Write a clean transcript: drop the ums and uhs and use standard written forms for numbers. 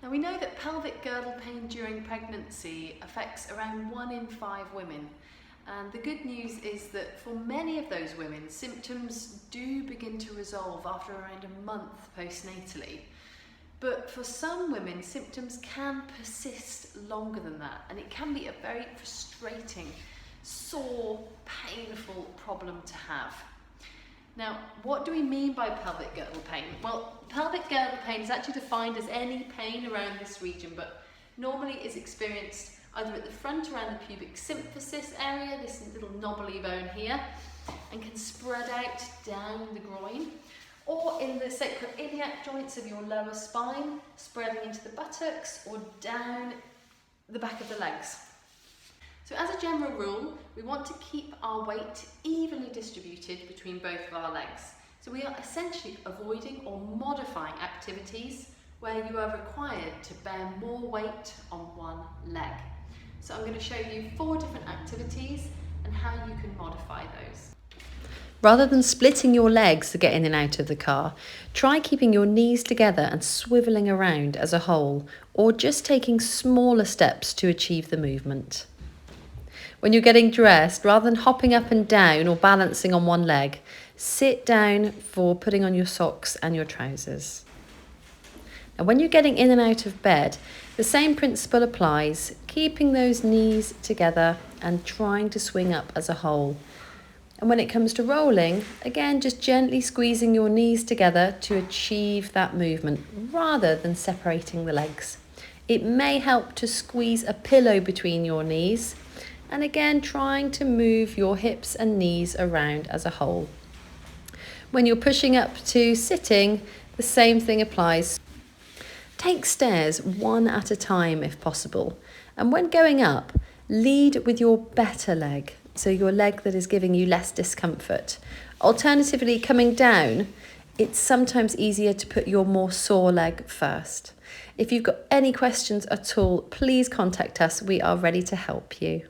Now we know that pelvic girdle pain during pregnancy affects around 1 in 5 women. And the good news is that for many of those women, symptoms do begin to resolve after around a month postnatally. But for some women, symptoms can persist longer than that, and it can be a very frustrating, sore, painful problem to have. Now, what do we mean by pelvic girdle pain? Well, pelvic girdle pain is actually defined as any pain around this region, but normally is experienced either at the front around the pubic symphysis area, this little knobbly bone here, and can spread out down the groin, or in the sacroiliac joints of your lower spine, spreading into the buttocks or down the back of the legs. So as a general rule, we want to keep our weight evenly distributed between both of our legs. So we are essentially avoiding or modifying activities where you are required to bear more weight on one leg. So I'm going to show you 4 different activities and how you can modify those. Rather than splitting your legs to get in and out of the car, try keeping your knees together and swiveling around as a whole, or just taking smaller steps to achieve the movement. When you're getting dressed, rather than hopping up and down or balancing on one leg, sit down for putting on your socks and your trousers. And when you're getting in and out of bed, the same principle applies, keeping those knees together and trying to swing up as a whole. And when it comes to rolling, again, just gently squeezing your knees together to achieve that movement rather than separating the legs. It may help to squeeze a pillow between your knees, and again, trying to move your hips and knees around as a whole. When you're pushing up to sitting, the same thing applies. Take stairs one at a time if possible. And when going up, lead with your better leg, so your leg that is giving you less discomfort. Alternatively, coming down, it's sometimes easier to put your more sore leg first. If you've got any questions at all, please contact us. We are ready to help you.